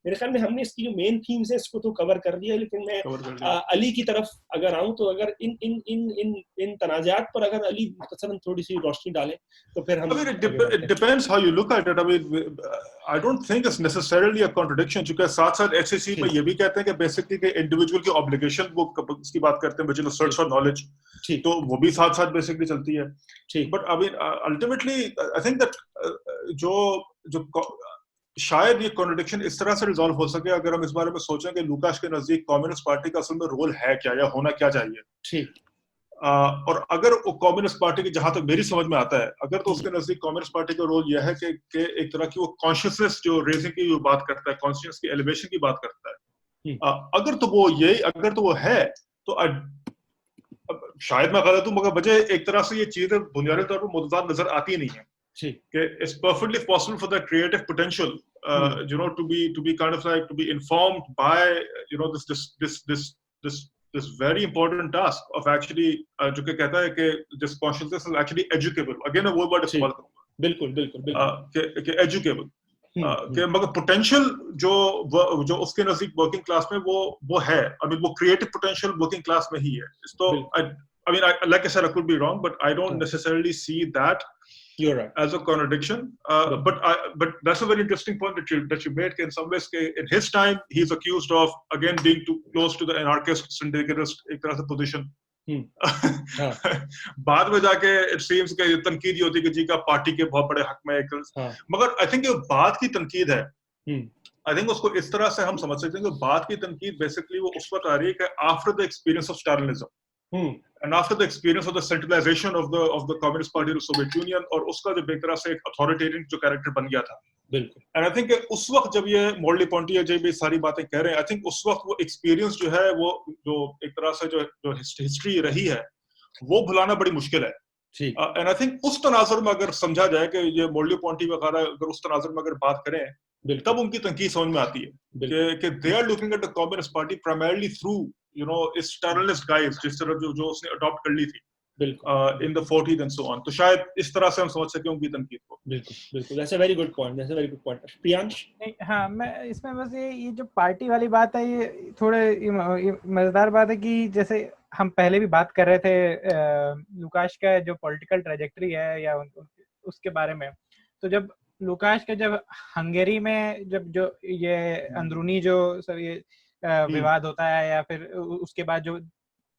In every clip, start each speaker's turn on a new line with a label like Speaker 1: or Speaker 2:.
Speaker 1: मेरे ख्याल में हमने इसकी जो मेन थीम्स है इसको तो कवर कर दिया, लेकिन मैं अली की तरफ अगर आऊं तो अगर इन तनाजात पर अगर अली मुख्तसरन थोड़ी सी रोशनी डालें तो फिर हम
Speaker 2: I mean, it depends how you look at it. I mean, I don't think it's necessarily a contradiction. क्योंकि साथ साथ SAC में ये भी कहते हैं कि बेसिकली कि इंडिविजुअल की ऑब्लिगेशन वो इसकी बात करते हैं, विजिलेंस सर्च फॉर नॉलेज, तो वो भी साथ साथ बेसिकली चलती है. But I mean ultimately I think that जो शायद ये कॉन्ट्रडिक्शन इस तरह से रिजॉल्व हो सके अगर हम इस बारे में सोचें कि लूकास के नजदीक कम्युनिस्ट पार्टी का असल में रोल है क्या या होना क्या चाहिए.
Speaker 1: ठीक.
Speaker 2: और अगर वो कम्युनिस्ट पार्टी की, जहां तक मेरी समझ में आता है, अगर तो उसके नजदीक कम्युनिस्ट पार्टी का रोल यह है कि एक तरह की वो कॉन्शियसनेस जो रेजिंग की बात करता है, कॉन्शियस की एलिवेशन की बात करता है, अगर तो वो है तो शायद मैं गलत हूं, मगर मुझे एक तरह से ये चीजें बुनियादी तौर पर मुतजाद नजर आती नहीं है. It's perfectly possible for that creative potential, to be kind of like to be informed by, this very important task of actually, जो कि कहता है कि this consciousness is actually educable. Again, मैं वो वर्ड इस्तेमाल करूंगा. बिल्कुल. कि educable. कि मगर potential जो उसके नजदीक working class में वो है. I mean, वो creative potential working class में ही है. तो I mean, like I said, I could be wrong, but I don't necessarily see that.
Speaker 1: You're right.
Speaker 2: As a contradiction, but that's a very interesting point that you made. In some ways, in his time, he's accused of again being too close to the anarchist syndicalist एक तरह से position. बाद में जाके it seems कि तनकीद ये होती है कि जी का पार्टी के बहुत बड़े हक में एक, मगर I think ये बात की तनकीद है. I think उसको इस तरह से हम समझ सकते हैं कि बात की तनकीद बेसिकली वो उस वक्त आ रही है कि after the experience of Stalinism. And after the experience of the centralization of the Communist Party of the Soviet Union, और उसका जो एक तरह से एक अथॉरिटेरियन जो कैरेक्टर बन गया था.
Speaker 1: बिल्कुल.
Speaker 2: And I think उस वक्त जब ये मोर्ली-पोंटी या जब ये सारी बातें कह रहे हैं, I think उस वक्त वो एक्सपीरियंस जो है वो जो एक तरह से जो हिस्ट्री रही है वो भुलाना बड़ी मुश्किल है. And I think उस तनाजुर में अगर समझा जाए कि ये मोर्ली-पोंटी वगैरह अगर उस तनाजुर में अगर बात करें तब उनकी तनकीद समझ में आती है कि they are looking at the Communist Party primarily through इस Stalinist guise जिस तरह जो उसने अडॉप्ट कर ली थी in the 40s and so on. तो शायद इस तरह से हम समझ सकें उनकी तनकीद को.
Speaker 1: बिल्कुल. That's a very good point. Priyansh.
Speaker 3: हाँ, मैं इसमें बस ये जो पार्टी वाली बात है ये थोड़े मजेदार बात है कि जैसे हम पहले भी बात कर रहे थे लुकाश का जो पॉलिटिकल ट्रैजेक्टरी है या उसके बारे में. तो जब लुकाश का जब हंगेरी में जब जो ये अंदरूनी जो सब ये विवाद होता है या फिर उसके बाद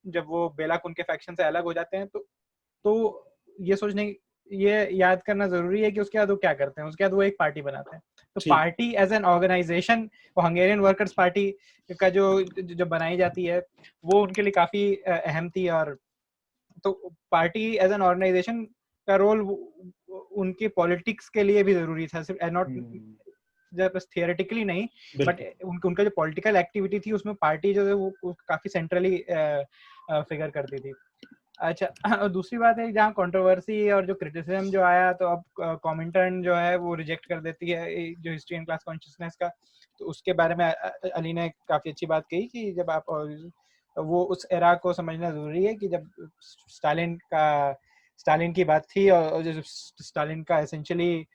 Speaker 3: जब वो बेलाकुन के फैक्शन से अलग हो जाते हैं तो ये याद करना जरूरी है कि उसके बाद वो क्या करते हैं. उसके बाद वो एक पार्टी बनाते हैं. तो पार्टी एज एन ऑर्गेनाइजेशन, वो हंगेरियन वर्कर्स पार्टी का जो बनाई जाती है वो उनके लिए काफी अहम थी. और तो पार्टी एज एन ऑर्गेनाइजेशन का रोल उनके पॉलिटिक्स के लिए भी जरूरी था, सिर्फ नॉट बस थियोरेटिकली नहीं, बट उनका जो पॉलिटिकल एक्टिविटी थी उसमें पार्टी जो है वो काफी सेंट्रली फिगर करती थी. अच्छा, दूसरी बात है जहाँ कंट्रोवर्सी और जो क्रिटिसिज्म जो आया तो अब कॉमेंटन जो है वो रिजेक्ट कर देती है जो हिस्ट्री एंड क्लास कॉन्शियसनेस का. तो उसके बारे में अली ने काफी अच्छी बात कही कि जब आप वो उस एरा को समझना जरूरी है कि जब स्टालिन की बात थी और जो स्टालिन का essentially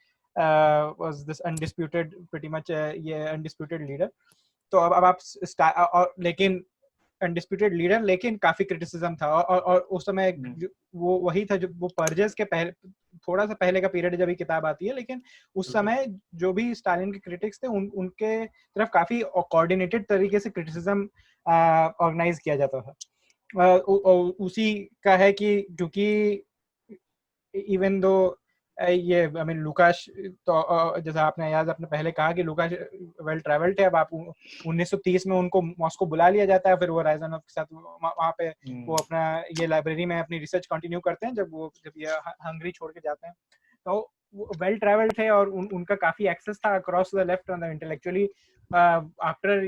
Speaker 3: was this undisputed pretty much ये undisputed leader. तो अब आप लेकिन undisputed leader लेकिन काफी क्रिटिसिज्म था और उस समय वो वही था जो वो पर्जेस के पहले थोड़ा सा पहले का पीरियड जब ये किताब आती है, लेकिन उस समय जो भी स्टालिन के क्रिटिक्स थे उनके तरफ काफी कोऑर्डिनेटेड तरीके से क्रिटिसिज्म ऑर्गेनाइज किया जाता था. उसी का है कि क्योंकि इवन दो ये आई मीन लुकाश तो जैसा आपने पहले कहा कि लुकाश वेल ट्रैवल्ड है. अब आप 1930 में उनको मॉस्को बुला लिया जाता है, फिर वो राइज़ानोव के साथ वहाँ पे वो अपना ये लाइब्रेरी में अपनी रिसर्च कंटिन्यू करते हैं जब ये हंगरी छोड़ के जाते हैं. तो वेल ट्रैवल्ड थे और उनका काफी एक्सेस था अक्रॉस द लेफ्ट और इंटेलेक्चुअली. आफ्टर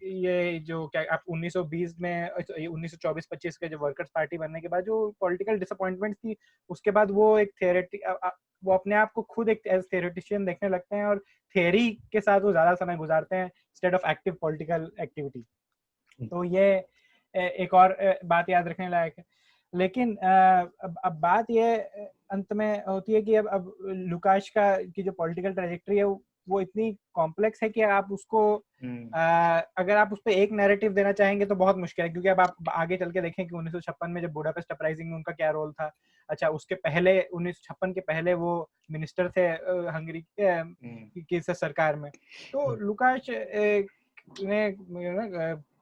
Speaker 3: ये जो क्या आप 1920 में 1924-25 के जो वर्कर्स पार्टी बनने के बाद जो पॉलिटिकल डिसअपॉइंटमेंट थी, उसके बाद वो एक वो अपने आप को खुद एक एज थ्योरेटिशियन देखने लगते हैं और थियरी के साथ वो ज्यादा समय गुजारते हैं instead of active political activity. तो ये एक और बात याद रखने लायक है. लेकिन अब बात ये अंत में होती है कि अब लुकाश की जो पॉलिटिकल ट्रैजेक्टरी है वो इतनी कॉम्प्लेक्स है कि आप उसको अगर आप उस पर एक नैरेटिव देना चाहेंगे तो बहुत मुश्किल है, क्योंकि अब आप आगे चल के देखें कि 1956 में जब बुडापेस्ट अपराइजिंग में उनका क्या रोल था। अच्छा, उसके पहले 1956 के पहले वो मिनिस्टर थे हंगरी की सरकार में। तो लुकाश ने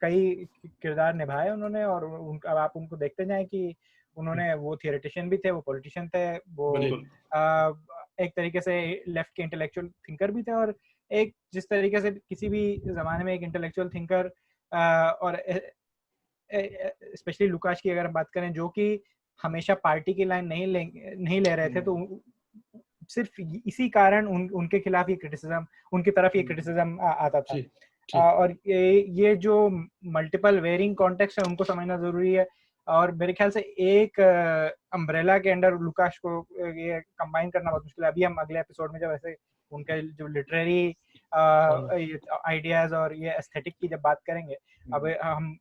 Speaker 3: कई किरदार निभाए उन्होंने, और अब आप उनको देखते जाएं कि उन्होंने, वो थियरेटिशियन भी थे, वो पॉलिटिशियन थे, वो एक तरीके से लेफ्ट के इंटेलेक्चुअल थिंकर भी थे, और एक जिस तरीके से किसी भी जमाने में एक इंटेलेक्चुअल थिंकर और स्पेशली लुकाश की अगर बात करें, जो कि हमेशा पार्टी की लाइन नहीं ले रहे थे, तो सिर्फ इसी कारण उनके खिलाफ ये क्रिटिसिज्म, उनकी तरफ ये क्रिटिसिज्म आता था। और ये जो मल्टीपल वेरिंग कॉन्टेक्स्ट है उनको समझना जरूरी है, और मेरे ख्याल से एक अम्ब्रेला के अंडर लुकाश को ये कंबाइन करना बहुत मुश्किल है। अभी हम अगले एपिसोड में जब ऐसे उनके जो लिटरेरी आइडियाज और ये एस्थेटिक की जब बात करेंगे, अब हम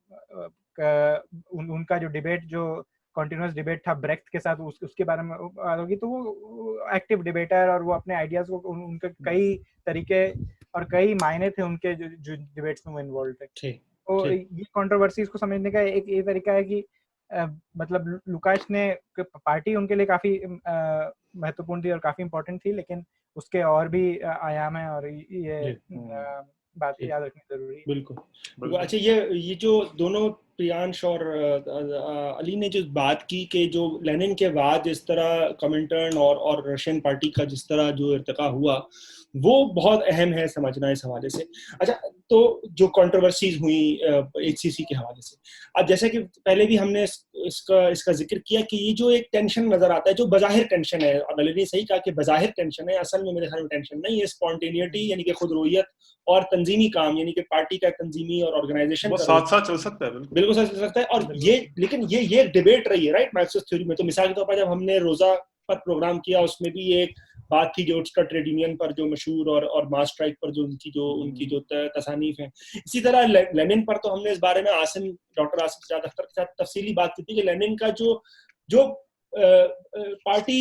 Speaker 3: उनका जो डिबेट, जो कॉन्टिन्यूस डिबेट था ब्रेख्ट के साथ, उसके बारे में होगी, तो वो एक्टिव डिबेटर, और वो अपने आइडियाज को, उनके कई तरीके और कई मायने थे उनके जो डिबेट्स में वो इन्वॉल्व थे। तो ये कंट्रोवर्सीज को समझने का एक ये तरीका है कि मतलब लुकाश ने, पार्टी उनके लिए काफी महत्वपूर्ण थी और काफी इम्पोर्टेंट थी, लेकिन उसके और भी आयाम है, और ये बात याद रखनी जरूरी है।
Speaker 1: बिल्कुल। अच्छा, ये जो दोनों प्रियांश और अली ने जो बात की कि जो लेनिन के बाद जिस तरह कमिंटर्न और रशियन पार्टी का जिस तरह जो इर्तिका हुआ, वो बहुत अहम है समझना इस हवाले से। अच्छा, तो जो कंट्रोवर्सीज हुई एचसीसी के हवाले से, अब जैसे कि पहले भी हमने इसका जिक्र किया कि ये जो एक टेंशन नजर आता है, जो बज़ाहिर टेंशन है, और अली ने सही कहा कि बज़ाहिर टेंशन है, असल में मेरे ख्याल में टेंशन नहीं है, स्पॉन्टेनिटी यानी कि खुदरोइयत और तंजीमी काम, यानी कि पार्टी का तंजीमी और ऑर्गेनाइजेशन
Speaker 2: साथ साथ चल सकता है।
Speaker 1: बिल्कुल साथ चल सकता है। और लेकिन ये डिबेट रही है, राइट, मार्क्सिस्ट थ्योरी में। तो मिसाल के तौर पर जब हमने रोजा पर प्रोग्राम किया, उसमें भी एक बात थी जो उसका ट्रेड यूनियन पर जो मशहूर और मास स्ट्राइक पर जो उनकी जो तसानीफ है। इसी तरह लेनिन पर तो हमने इस बारे में डॉक्टर आसिम सजाद अख्तर के साथ तफसीली बात की थी कि लेनिन का जो पार्टी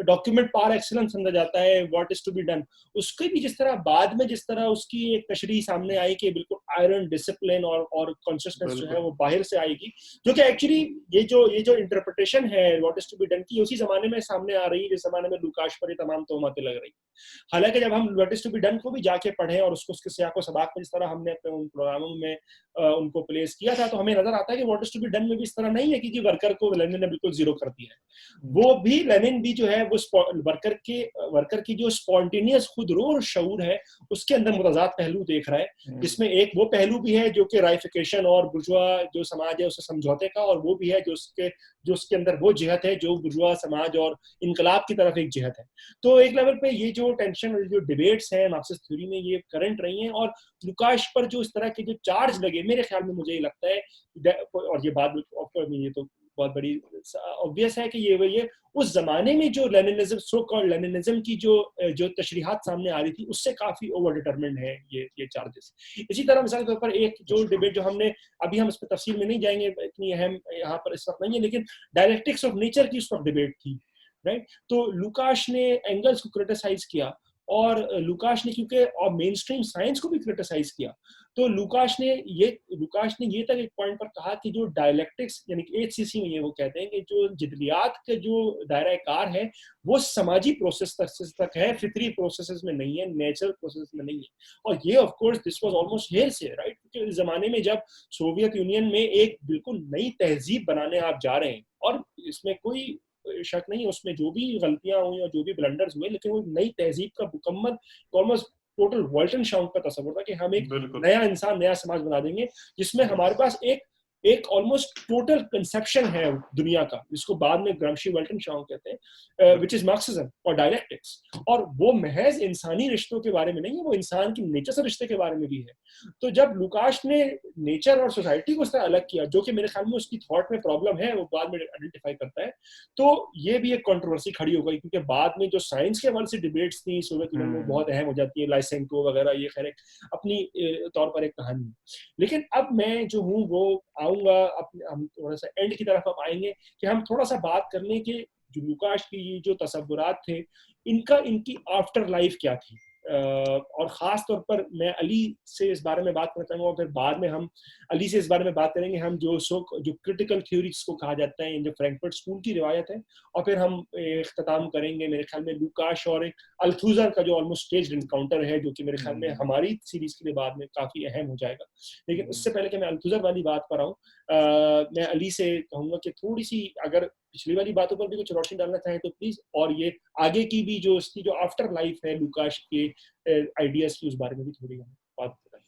Speaker 1: डॉक्यूमेंट पार एक्सीलेंस समझा जाता है, what is to be done, उसके भी जिस तरह बाद में जिस तरह उसकी एक तशरीह सामने आई कि बिल्कुल आयरन डिसिप्लिन और कॉन्शियसनेस जो है वो बाहर से आएगी, जो कि एक्चुअली ये जो इंटरप्रिटेशन है what is to be done की, उसी जमाने में सामने आ रही है जिस जमाने में लुकाश पर ये तमाम तोहमतें लग रही। हालांकि जब हम what is to be done को भी जाके पढ़े और उसके सियाको सबाक में जिस तरह हमने अपने उन प्रोग्रामों में उनको प्लेस किया था, तो हमें नजर आता है कि what is to be done में भी इस तरह नहीं है कि वर्कर को लेनिन ने बिल्कुल जीरो कर दिया है। वो भी लेनिन भी जो है वो वर्कर की जो स्पॉन्टेनियस खुदरो शऊर है, उसके अंदर मुतजाद पहलू देख रहा है, जिसमें एक वो पहलू भी है जो कि राइफिकेशन और बुर्जुआ जो समाज है उससे समझौते का, और वो भी है जो उसके अंदर वो जिहत है जो बुर्जुआ समाज और इनकलाब की तरफ एक जिहत है। तो एक लेवल पे ये जो टेंशन और जो डिबेट्स हैं मार्क्सिस्ट थ्योरी में, ये करंट रही हैं, और लुकाश पर जो इस तरह के जो चार्ज लगे, मेरे ख्याल में मुझे ये लगता है, और ये बात ये तो बहुत बड़ी ऑब्वियस है कि ये उस जमाने में जो लेनिनिज्म, सो कॉल्ड लेनिनिज्म की जो तशरीहात सामने आ रही थी, उससे काफी ओवर डिटरमिन्ड है ये चार्जेस। इसी तरह मिसाल के तौर पर एक जो डिबेट जो हमने, अभी हम इस पर तफसील में नहीं जाएंगे, इतनी अहम यहाँ पर इस वक्त नहीं है, लेकिन डायलेक्टिक्स ऑफ नेचर की उस वक्त डिबेट थी, राइट। तो लुकाश ने एंगल्स को क्रिटिसाइज किया, और लुकाश ने क्योंकि और मेन स्ट्रीम साइंस को भी क्रिटिसाइज किया, तो लुकाश ने ये तक एक पॉइंट पर कहा कि जो डायलेक्टिक्स यानी कि एचसीसी में ये वो कहते हैं कि जो जिदलियात के जो दायरा कार है वो समाजी प्रोसेस तक है, फितरी प्रोसेसेस में नहीं है, नेचुरल प्रोसेस में नहीं है। और ये of course this was almost here से, राइट, क्योंकि इस जमाने में जब सोवियत यूनियन में एक बिल्कुल नई तहजीब बनाने आप जा रहे हैं, और इसमें कोई शक नहीं, उसमें जो भी गलतियां हुई और जो भी ब्लंडर्स हुए, लेकिन वो नई तहजीब का मुकम्मल ऑलमोस्ट टोटल वॉल्टन शाउंड का तस्वर था कि हम एक नया इंसान, नया समाज बना देंगे जिसमें हमारे पास एक ऑलमोस्ट टोटल कंसेप्शन है दुनिया का, जिसको बाद में ग्रामशी वॉल्टन शाउंड कहते हैं, विच इज मार्क्सिज्म और डायलेक्टिक्स। और वो महज इंसानी रिश्तों के बारे में नहीं है, वो इंसान की नेचर से रिश्ते के बारे में भी है। तो जब लुकाश ने नेचर और सोसाइटी को उस तरह अलग किया, जो कि मेरे ख्याल में उसकी थॉट में प्रॉब्लम है, वो बाद में आइडेंटिफाई करता है, तो ये भी एक कंट्रोवर्सी खड़ी हो गई, क्योंकि बाद में जो साइंस के हवाले से डिबेट्स थी सोवियत यूनियन में बहुत अहम हो जाती है, लाइसेंको वगैरह, ये खैर अपनी तौर पर एक कहानी है। लेकिन अब मैं जो हूँ वो आऊंगा हम थोड़ा सा एंड की तरफ हम आएंगे कि हम थोड़ा सा बात कर लें कि जो लुकाश की जो तसव्वुरात थे, इनकी आफ्टर लाइफ क्या थी, और ख़ास तौर पर मैं अली से इस बारे में बात करना चाहूँगा, फिर बाद में हम अली से इस बारे में बात करेंगे, हम जो क्रिटिकल थ्योरीज को कहा जाता है, जो फ्रैंकफर्ट स्कूल की रिवायत है, और फिर हम इख्तिताम करेंगे मेरे ख्याल में लुकाश और एक अल्थुज़र का जो ऑलमोस्ट स्टेज्ड इनकाउंटर है, जो कि मेरे ख्याल में हमारी सीरीज के लिए बाद में काफ़ी अहम हो जाएगा। लेकिन उससे पहले कि मैं अल्थुज़र वाली बात पर आऊँ, मैं अली से कहूँगा कि थोड़ी सी अगर पिछली वाली बातों पर भी कुछ रोशनी डालना चाहें तो प्लीज, और ये आगे की भी जो इसकी जो आफ्टर लाइफ है लुकाश के आइडियाज की, उस बारे में भी थोड़ी बात करें।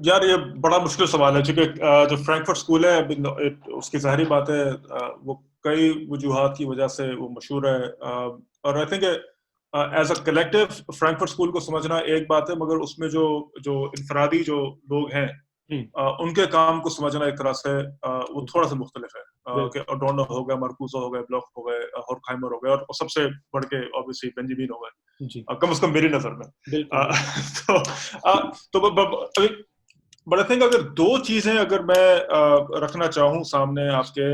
Speaker 2: यार ये बड़ा मुश्किल सवाल है, क्योंकि जो फ्रैंकफर्ट स्कूल है उसकी ज़ाहिरी बात है वो कई वजूहात की वजह से वो मशहूर है, और I think as a collective Frankfurt school को समझना एक बात है, मगर उसमें जो इनफरादी जो लोग हैं उनके काम को समझना एक तरह से वो थोड़ा सा मुख्तलिफ है। कि अडोर्नो हो गया, मार्कुज़ो हो गए, ब्लॉक हो गए, हॉर्खहाइमर हो गए, और सबसे बढ़ के ऑब्वियसली बेंजामिन हो गए, कम से कम मेरी नजर में। बट आई थिंक अगर दो चीजें अगर मैं रखना चाहूँ सामने आपके,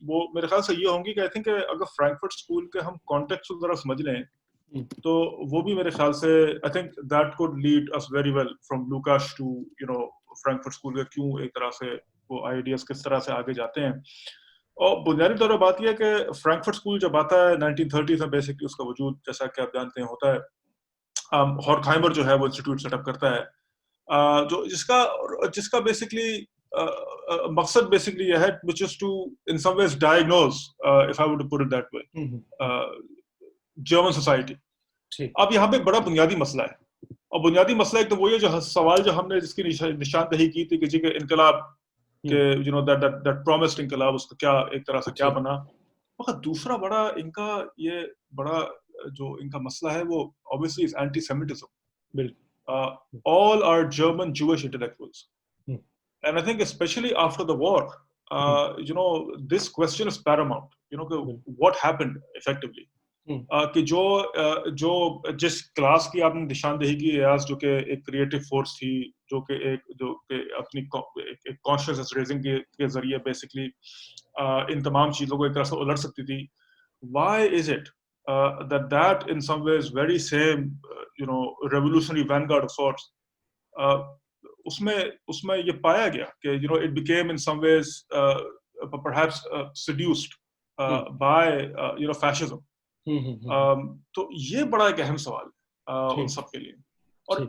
Speaker 2: वो मेरे ख्याल से ये होंगी कि आई थिंक अगर फ्रैंकफर्ट स्कूल के हम कॉन्टेक्स्ट को जरा समझ लें तो वो भी मेरे ख्याल से I think that could lead us very well from Lukacs to Frankfurt school के क्यों एक तरह से वो आइडियाज किस तरह से आगे जाते हैं। और बुनियादी तौर पर बात यह है कि फ्रैंकफर्ट स्कूल जब आता है 1930s में, बेसिकली उसका वजूद जैसा कि आप जानते हैं होता है। हॉर्खहाइमर जो है वो इंस्टीट्यूट सेटअप करता है, जो जिसका बेसिकली मकसद बेसिकली यह है which is to in some ways diagnose, if I would put it that way, German society. अब यहाँ पे बड़ा बुनियादी मसला है, और बुनियादी मसला एक तो वही है जो सवाल जो हमने जिसकी निशानदही की थी कि जी के इनकलाब के दैट प्रॉमिस्ड इनकलाब, उसका क्या एक तरह से क्या बना। मगर दूसरा बड़ा इनका ये बड़ा जो इनका मसला है वो obviously is anti Semitism. all are German Jewish intellectuals, and I think especially after the war, this question is paramount. What happened effectively? कि जो जिस क्लास की आपने निशानदेही की एयाज, जो कि एक क्रिएटिव फोर्स थी, जो कि अपनी एक कॉन्शियसनेस रेजिंग के जरिए बेसिकली इन तमाम चीजों को एक तरह से उलट सकती थी। Why is it that in some ways very same revolutionary vanguard of sorts, उसमें ये पाया गया कि it became in some ways perhaps seduced by fascism। तो ये बड़ा एक अहम सवाल है उन सब के लिए, और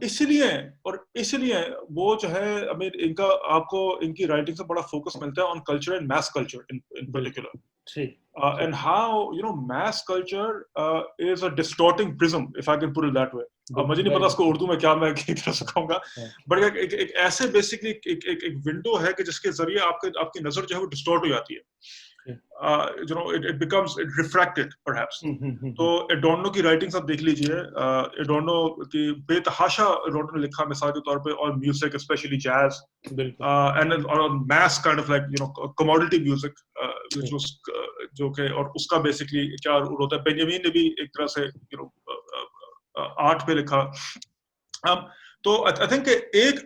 Speaker 2: इसलिए वो जो है इनका आपको इनकी राइटिंग से बड़ा फोकस मिलता है on culture and mass culture in particular, and how mass culture is a distorting prism, if I can put it that way। अब मुझे नहीं पता उसको उर्दू में क्या मैं की तरह से कहूँगा, बट एक ऐसे बेसिकली एक विंडो है कि जिसके जरिए आपकी नजर जो है वो डिस्टॉर्ट हो जाती है, it becomes refracted perhaps। तो एडोर्नो की राइटिंग्स आप देख लीजिए, एडोर्नो की बेतहाशा एडोर्नो ने लिखा मिसाल के तौर पे, और music specially jazz and mass kind of like commodity music, which was जो कि, और उसका बेसिकली क्या होता है, बेंजामिन ने भी एक तरह से आर्ट पे लिखा। तो आई थिंक एक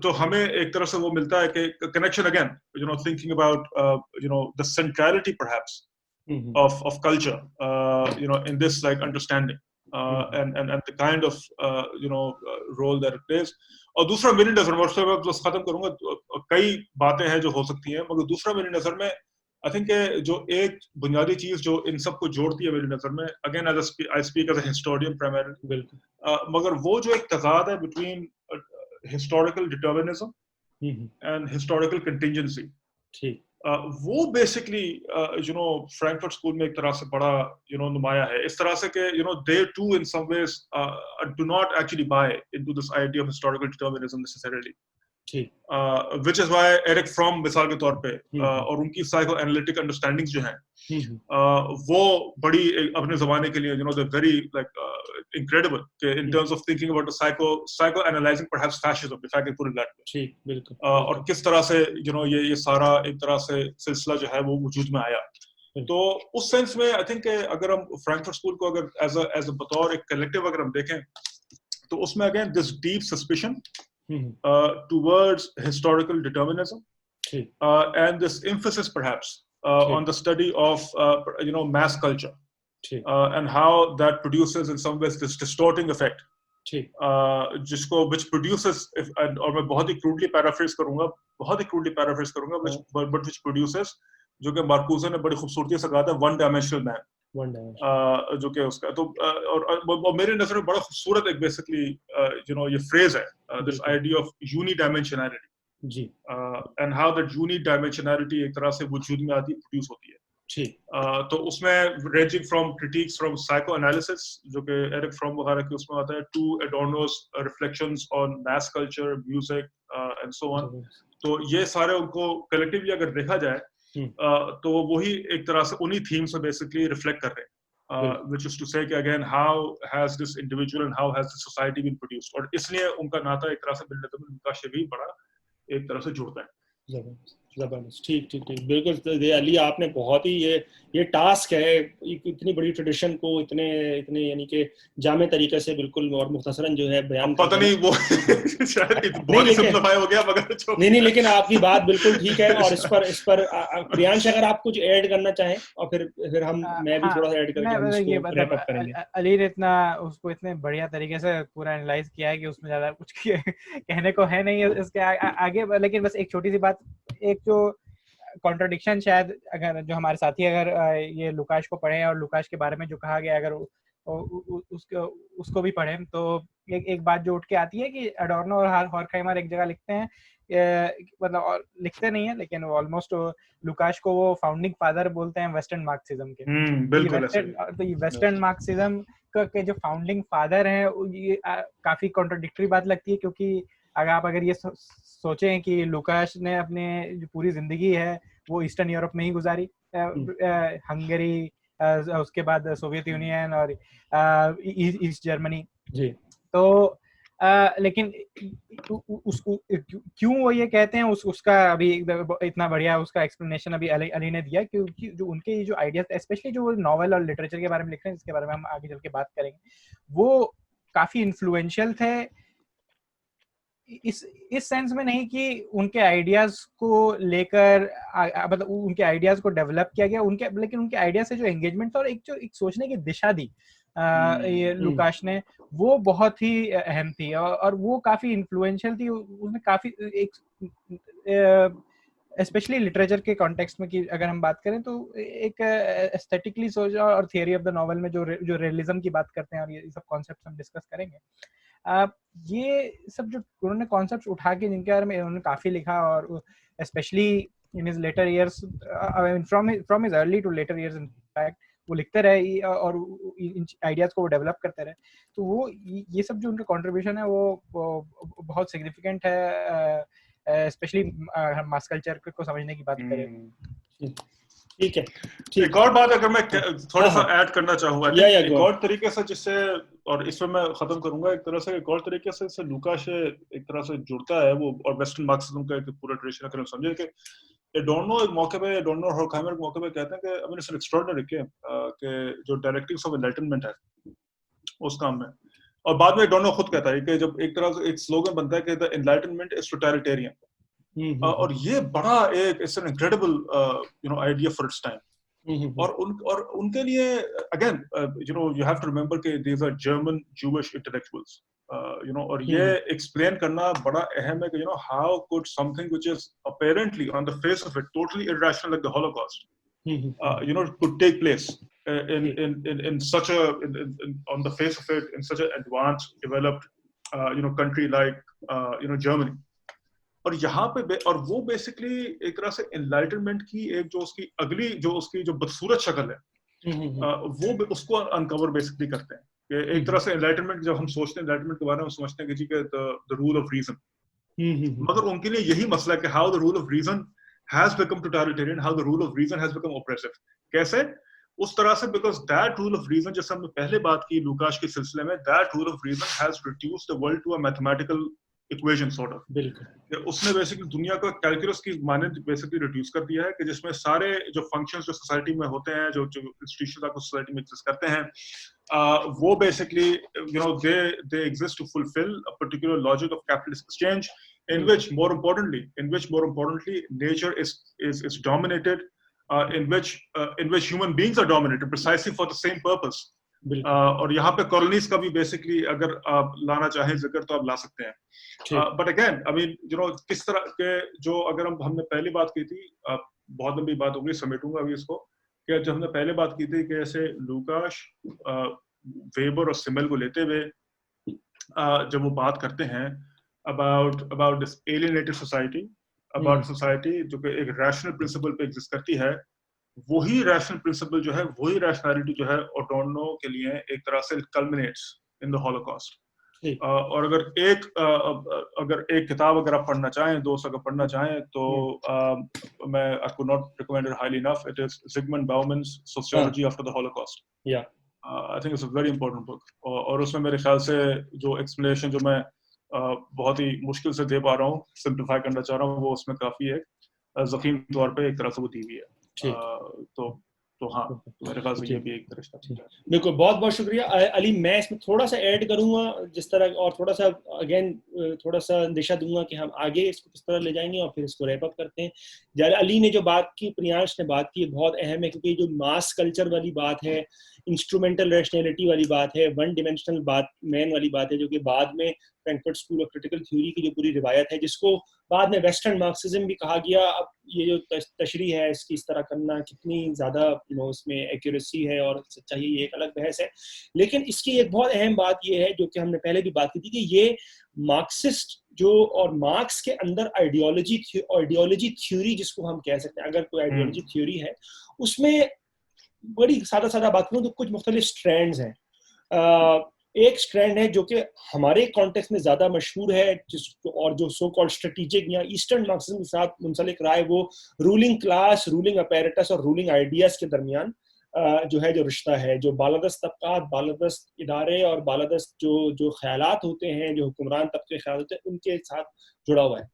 Speaker 2: तो हमें एक तरह से वो मिलता है कि connection again thinking about the centrality perhaps of culture in this like understanding and the kind of role that it plays। और दूसरा मेरी नजर में, और बस खत्म करूंगा, कई बातें हैं जो हो सकती हैं, मगर दूसरा मेरी नजर में आई थिंक जो एक बुनियादी चीज जो इन सबको जोड़ती है मेरी नजर में, again I speak as a historian primarily, मगर वो जो एक तजाद है between historical determinism and historical contingency, वो बेसिकली फ्रैंकफर्ट स्कूल में एक तरह से बड़ा नुमाया है, इस तरह से कि they too in some ways do not actually buy into this idea of historical determinism necessarily, which is why Eric Fromm मिसाल के तौर पे और उनकी साइको एनालिटिक अंडरस्टैंडिंग्स जो हैं वो बड़ी अपने जमाने के लिए they're very like incredible in terms of thinking about the psycho analyzing perhaps fascism, if I can put it that way। बिल्कुल। और किस तरह से ये सारा एक तरह से सिलसिला जो है वो वजूद में आया। तो उस सेंस में आई थिंक अगर हम फ्रैंकफर्ट स्कूल को अगर एज अ बतौर एक कलेक्टिव अगर हम देखें तो उसमें again this deep suspicion towards historical determinism and this emphasis perhaps on the study of mass culture and how that produces in some ways this distorting effect जिसको which produces और मैं बहुत ही crudely paraphrase करूंगा but which produces, जो कि मार्कूजे ने बड़ी खूबसूरती से कहा था, one dimensional man, जो कि उसका तो और मेरे नजर में बड़ा खूबसूरत एक basically ये phrase है, this idea of unidimensionality
Speaker 1: ji,
Speaker 2: and how that unidimensionality एक तरह से वजूद में आती प्रोड्यूस होती है। तो उसमें ranging from critiques from psychoanalysis, जो कि एरिक फ्रॉम वगैरह के उसमें आता है, to Adorno's reflections on mass culture, music and so on, तो ये सारे उनको collectively अगर देखा जाए तो वही एक तरह से उन्हीं themes से basically reflect कर रहे हैं, which is to say कि again how has this individual and how has the society been produced, और इसलिए उनका नाता एक तरह से बिल्कुल उनका भी बड़ा एक तरह से जुड़ता है।
Speaker 1: जबरदस्त, ठीक, बिल्कुल अली, आपने बहुत ही ये टास्क है इतनी बड़ी ट्रेडिशन को इतने यानी कि जामे तरीके से बिल्कुल और मुख्तसरन जो है बयान
Speaker 2: पता नहीं वो शायद बहुत ही सिंपलीफाई हो गया, मगर
Speaker 1: नहीं, लेकिन आपकी बात बिल्कुल ठीक है। और इस पर प्रियांश अगर आप कुछ ऐड करना चाहें और फिर मैं भी थोड़ा सा ऐड करके हम इसको रैप अप करेंगे।
Speaker 3: अली ने उसको इतने बढ़िया तरीके से पूरा एनालाइज किया है कि उसमें ज्यादा कुछ कहने को है नहीं इसके आगे, लेकिन बस एक छोटी सी बात, एक जो कॉन्ट्रडिक्शन शायद अगर जो हमारे साथी अगर ये लुकाश को पढ़े और लुकाश के बारे में जो कहा गया अगर उसको भी पढ़े, तो एक बात जो उठ के आती है कि एडोर्नो और हॉर्खहाइमर एक जगह लिखते हैं, मतलब और लिखते नहीं है लेकिन ऑलमोस्ट लुकाश को वो फाउंडिंग फादर बोलते हैं वेस्टर्न मार्क्सिज्म के।
Speaker 2: बिल्कुल
Speaker 3: तो ये वेस्टर्न मार्क्सिज्म के जो फाउंडिंग फादर हैं, ये काफी कॉन्ट्रडिक्टरी बात लगती है, क्योंकि अगर ये सोचें कि लुकाश ने अपने जो पूरी जिंदगी है वो ईस्टर्न यूरोप में ही गुजारी, हंगरी, उसके बाद सोवियत यूनियन और ईस्ट जर्मनी जी, तो लेकिन उसको क्यों वो ये कहते हैं उसका अभी इतना बढ़िया उसका एक्सप्लेनेशन अभी अली ने दिया, क्योंकि जो उनके जो आइडियाज, स्पेशली जो नॉवेल और लिटरेचर के बारे में लिख रहे हैं, जिसके बारे में हम आगे चल के बात करेंगे, वो काफी इन्फ्लुएंशियल थे इस सेंस में नहीं कि उनके आइडियाज को लेकर मतलब उनके आइडियाज को डेवलप किया गया लेकिन उनके आइडिया से जो एंगेजमेंट था और एक सोचने की दिशा दी ये लुकाश ने, वो बहुत ही अहम थी और वो काफी इन्फ्लुएंशियल थी। उसने काफी स्पेशली लिटरेचर के कॉन्टेक्स्ट में कि अगर हम बात करें तो एक एस्थेटिकली सोचा और थियरी ऑफ द नॉवेल में जो रियलिज्म की बात करते हैं, और ये सब कॉन्सेप्ट्स हम डिस्कस करेंगे। ये सब जो उन्होंने कॉन्सेप्ट्स उठा के जिनके बारे में उन्होंने काफी लिखा, और specially in his later years, from his early to later years in fact, वो लिखते रहे और इन आइडियाज को वो डेवलप करते रहे। तो वो ये सब जो उनका कंट्रीब्यूशन है वो बहुत सिग्निफिकेंट है, स्पेशली मास कल्चर को समझने की बात करें।
Speaker 1: ठीक है,
Speaker 2: एक और बात अगर मैं थोड़ा सा ऐड करना चाहूंगा, एक और तरीके से जिससे, और इसमें मैं खत्म करूंगा, एक तरह से एक और तरीके से लुकाश एक तरह से जुड़ता है वो और वेस्टर्न मार्क्सिज्म का एक पूरा ट्रेडिशन अगर हम समझे कि एडोर्नो एक मौके पे, एडोर्नो और हॉर्खहाइमर एक मौके पे कहते हैं कि आई मीन इट्स एक्स्ट्राऑर्डिनरी कि जो डायरेक्टिव्स ऑफ एनलाइटनमेंट है उस काम में, और बाद में एडोर्नो खुद कहता है कि जब एक तरह से एक स्लोगन बनता है कि द एनलाइटनमेंट इज टोटलिटेरियन, और ये बड़ा एक it's an incredible idea for its time. और उनके लिए again you have to remember कि these are German Jewish intellectuals, और ये एक्सप्लेन करना बड़ा अहम है कि how could something which is apparently on the face of it totally irrational like the Holocaust could take place in such a on the face of it in such an advanced developed country like Germany। और यहाँ पे और वो basically एक तरह से enlightenment की एक जो उसकी अगली जो उसकी जो बदसूरत शक्ल है वो उसको अनकवर बेसिकली करते हैं कि एक तरह से एनलाइटनमेंट जब हम सोचते हैं एनलाइटनमेंट के बारे में समझते हैं कि जी के द रूल ऑफ रीजन, मगर उनके लिए यही मसला है कि how the rule of reason has become totalitarian, how the rule of reason has become oppressive. कैसे? उस तरह से because that rule of reason, जैसे हमने पहले बात की लुकाश के सिलसिले में, that rule of reason has reduced the world to a mathematical equation sort of. बिल्कुल, उसने बेसिकली दुनिया को कैलकुलस की मानद बेसिकली रिड्यूस कर दिया है कि जिसमें सारे जो फंक्शंस जो सोसाइटी में होते हैं, जो इंस्टीट्यूशंस आपको सोसाइटी में एग्जिस्ट करते हैं, वो basically they exist to fulfill a particular logic of capitalist exchange in which more importantly nature is dominated, in which human beings are dominated precisely for the same purpose, और यहाँ पे colonies का भी basically अगर आप लाना चाहें जिक्र तो आप ला सकते हैं। बट अगेन आई मीन किस तरह के जो अगर हमने पहली बात की थी, बहुत लंबी बात होगी, समेटूंगा अभी इसको, कि जब हमने पहले बात की थी कि ऐसे लूकाश वेबर और सिमेल को लेते हुए जब वो बात करते हैं about this alienated society, about society जो कि एक रैशनल प्रिंसिपल पे एग्जिस्ट करती है, वही रैशनल प्रिंसिपल जो है, वही रैशनैलिटी जो है ओटोनो के लिए एक तरह से कल्मिनेट्स इन द हॉलोकॉस्ट। और अगर एक किताब अगर आप पढ़ना चाहें, दोस्त अगर पढ़ना चाहें, तो मैं I could not recommend it highly enough, it is Zygmunt Bauman's sociology after the Holocaust. I think it's a very important book, और उसमें मेरे ख्याल से जो एक्सप्लेनेशन जो मैं बहुत ही मुश्किल से दे पा रहा हूँ, सिंप्लीफाई करना चाह रहा हूँ, वो उसमें काफी है ज़ख़ीम तौर पे एक तरह से वो दी हुई है। तो हाँ, मेरे ख्याल से ये भी एक तरह से।
Speaker 1: बिल्कुल, बहुत बहुत शुक्रिया अली। मैं इसमें थोड़ा सा ऐड करूंगा जिस तरह, और थोड़ा सा अगेन थोड़ा सा दिशा दूंगा कि हम आगे इसको किस तरह ले जाएंगे और फिर इसको रैप अप करते हैं। जब अली ने जो बात की, प्रियांश ने बात की, बहुत अहम है, क्योंकि जो मास कल्चर वाली बात है, इंस्ट्रूमेंटल रैशनैलिटी वाली बात है, वन डिमेंशनल बात, मैन वाली बात है, जो कि बाद में Frankfurt school of critical theory की जो पूरी रिवायत है, जिसको बाद में वेस्टर्न मार्क्सिज्म भी कहा गया। अब ये जो तशरीह है इसकी इस तरह करना कितनी ज़्यादा इसमें एक्यूरेसी है और सच्चाई, ये एक अलग बहस है। लेकिन इसकी एक बहुत अहम बात ये है, जो कि हमने पहले भी बात की थी, कि ये मार्क्सिस्ट जो और मार्क्स के अंदर आइडियोलॉजी थ्योरी जिसको हम कह सकते हैं, अगर कोई आइडियोलॉजी थ्योरी है, उसमें बड़ी सादा बात करूँ तो कुछ मुख्तलिफ स्ट्रैंड्स हैं। एक स्ट्रैंड है जो कि हमारे कॉन्टेक्स्ट में ज्यादा मशहूर है, और जो सो कॉल्ड स्ट्रेटेजिक या ईस्टर्न मार्क्सिज्म के साथ मुंसलिक रहा है, वो रूलिंग क्लास, रूलिंग अपैरेटस और रूलिंग आइडियाज के दरमियान जो है, जो रिश्ता है, जो बालादस्त तबकात, बालादस्त इदारे और बालादस्त जो ख्यालात होते हैं, जो हुक्मरान तबके ख्याल होते हैं, उनके साथ जुड़ा हुआ है,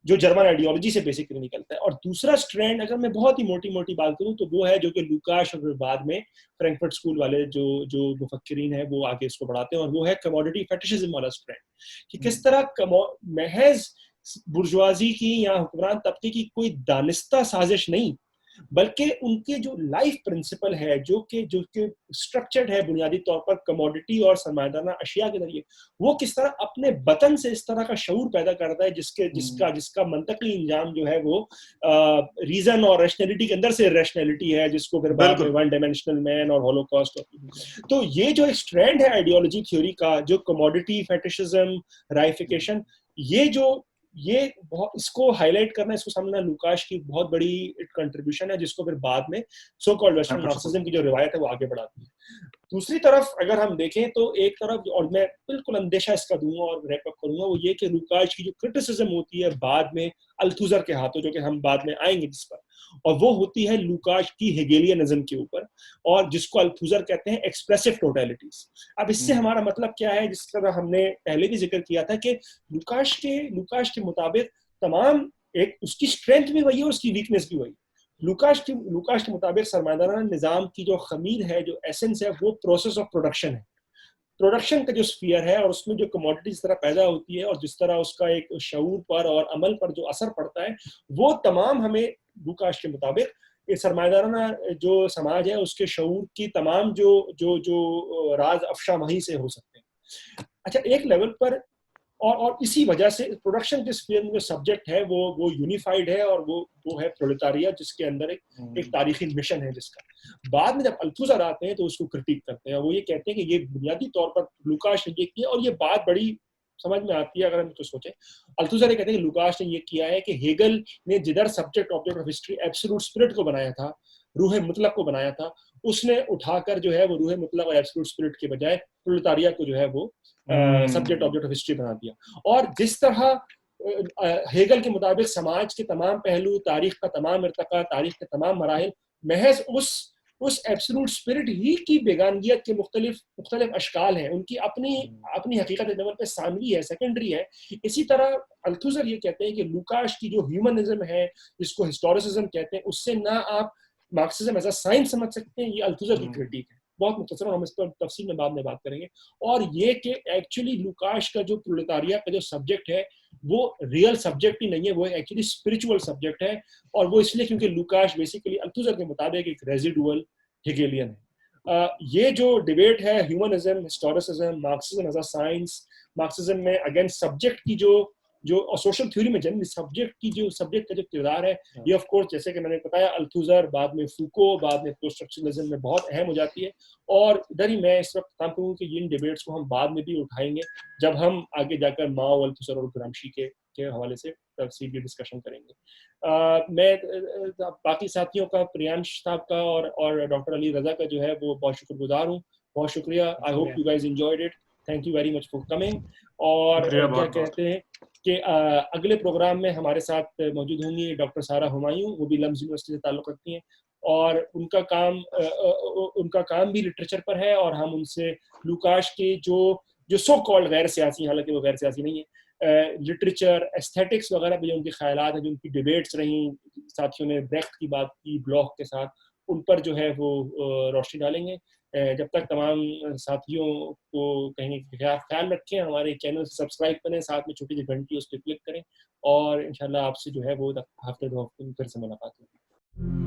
Speaker 1: जो जर्मन आइडियोलॉजी से बेसिकली निकलता है। और दूसरा स्ट्रैंड अगर मैं बहुत ही मोटी मोटी बात करूं तो वो है जो कि लूकाश और बाद में फ्रैंकफर्ट स्कूल वाले जो मुफक्किरीन है वो आगे इसको बढ़ाते हैं, और वो है कमोडिटी फेटिशिज्म वाला स्ट्रैंड, कि किस तरह महज बुर्जुआजी की या हुक्मरान तबके की कोई दानिस्ता साजिश नहीं, बल्कि उनके जो लाइफ प्रिंसिपल है, जो कि स्ट्रक्चर्ड है बुनियादी तौर पर कमोडिटी और सरमायादाना अशिया के जरिए, वो किस तरह अपने वतन से इस तरह का शऊर पैदा करता है, जिसका मंतकी इंजाम जो है वो रीजन और रैशनैलिटी के अंदर से रैशनैलिटी है, जिसको फिर बाद में वन डायमेंशनल मैन और हॉलोकॉस्ट। तो ये जो एक स्ट्रैंड है आइडियोलॉजी थ्योरी का, जो कमोडिटी फेटिशिज्म, राइफिकेशन, ये इसको हाईलाइट करना, इसको सामने लूकाश की बहुत बड़ी कंट्रीब्यूशन है, जिसको फिर बाद में सो कॉल्ड वेस्टर्न मार्क्सिज्म की जो रिवायत है वो आगे बढ़ाती है। दूसरी तरफ अगर हम देखें तो एक तरफ, और मैं बिल्कुल अंदेशा इसका दूंगा और रैप अप करूंगा, वो ये कि लूकाश की जो क्रिटिसिज्म होती है बाद में अल्थुजर के हाथों, जो कि हम बाद में आएंगे जिस पर, और वो होती है लूकाश की हेगेलियनिज्म के ऊपर, और जिसको अल्थुजर कहते हैं एक्सप्रेसिव टोटलिटीज। अब इससे हमारा मतलब क्या है, जिस तरह हमने पहले भी जिक्र किया था कि लूकाश के मुताबिक तमाम, एक उसकी स्ट्रेंथ भी वही है और उसकी वीकनेस भी वही है। लूकाश के मुताबिक सरमायादाना निज़ाम की जो खमीर है, जो एसेंस है, वो प्रोसेस ऑफ प्रोडक्शन है। प्रोडक्शन का जो स्फीयर है और उसमें जो कमोडिटी जिस तरह पैदा होती है और जिस तरह उसका एक शऊर पर और अमल पर जो असर पड़ता है, वो तमाम हमें लूकाश के मुताबिक ये सरमायादाना जो समाज है उसके शऊर की तमाम जो राज अफशा वहीं से हो सकते हैं। अच्छा, एक लेवल पर और इसी वजह से प्रोडक्शन के स्फीयर में जो सब्जेक्ट है वो यूनिफाइड है, और वो है प्रोलेटारिया, जिसके अंदर एक तारीखी मिशन है, जिसका बाद में जब अल्थुजर आते हैं तो उसको क्रिटिक करते हैं। वो ये कहते हैं कि ये बुनियादी तौर पर लूकाश ने ये किया, और ये बात बड़ी समझ में आती है अगर हम तो सोचें। अल्थुजर ये कहते हैं कि लूकाश ने ये किया है कि हेगल ने जिधर subject object of history absolute spirit को बनाया था, रूह मुतलक को बनाया था, उसने उठाकर जो है वो रूह मुतलक और एब्सोल्यूट स्पिरिट के बजाय प्रोलेटारिया को जो है वो सब्जेक्ट ऑब्जेक्ट ऑफ हिस्ट्री बना दिया। और जिस तरह हेगल के मुताबिक समाज के तमाम पहलू, तारीख का तमाम इर्तका, तारीख के तमाम मराहिल महज उस एब्सोल्यूट स्पिरिट ही की बेगानगियत के मुख्तलिफ अशकाल हैं, उनकी अपनी हकीकत लेवल पे सामनी है, सेकेंडरी है। इसी तरह अल्थुजर ये कहते हैं कि लूकाश की जो ह्यूमनिज्म है, जिसको हिस्टोरिसिज्म कहते हैं, उससे ना आप मार्क्सिज्म एज अ साइंस समझ सकते हैं, ये अल्थुजर की क्रिटिक है। बहुत मुख्तसर, हम इस पर तफसील में बाद में बात करेंगे। और ये कि एक्चुअली लूकाश का जो प्रोलेटारिया का जो सब्जेक्ट है वो रियल सब्जेक्ट ही नहीं है, वो एक्चुअली स्पिरिचुअल सब्जेक्ट है, और वो इसलिए क्योंकि लूकाश बेसिकली अल्थुजर के मुताबिक एक रेजिडुअल हेगेलियन है। ये जो डिबेट है humanism, historicism, Marxism as a science, Marxism में अगेंस्ट सब्जेक्ट की जो सोशल थ्योरी में जनरली सब्जेक्ट का जो किरदार है, ये ऑफ कोर्स जैसे कि मैंने बताया अल्थुजर, बाद में फूको, बाद में पोस्ट स्ट्रक्चरलिज्म में बहुत अहम हो जाती है। और इधर ही मैं इस वक्त काम करूँ कि इन डिबेट्स को हम बाद में भी उठाएंगे जब हम आगे जाकर माओ, अल्थुजर और ग्रामशी के हवाले से तफसीली डिस्कशन करेंगे। मैं बाकी साथियों का, प्रियांश साहब का और डॉक्टर अली रजा का जो है वो बहुत शुक्रगुजार हूँ। बहुत शुक्रिया। I hope you guys enjoyed it. Thank you very much for coming. और क्या कहते हैं कि अगले प्रोग्राम में हमारे साथ मौजूद होंगी डॉक्टर सारा हुमायूं, वो भी लम्स यूनिवर्सिटी से ताल्लुक़ रखती हैं और उनका काम भी लिटरेचर पर है। और हम उनसे लुकाश के जो सो कॉल्ड गैर सियासी, हालांकि वो गैर सियासी नहीं है, लिटरेचर, एस्थेटिक्स वगैरह भी जो उनके ख्यालात हैं, जो उनकी डिबेट्स रही, साथियों ने ब्रेख्त की बात की ब्लॉक के साथ, उन पर जो है वो रोशनी डालेंगे। जब तक तमाम साथियों को कहेंगे कि ख्याल रखें, हमारे चैनल से सब्सक्राइब करें, साथ में छोटी सी घंटी उस पर क्लिक करें और इंशाल्लाह आपसे जो है वो हफ्ते 2 हफ्ते में फिर से मुलाकात होगी।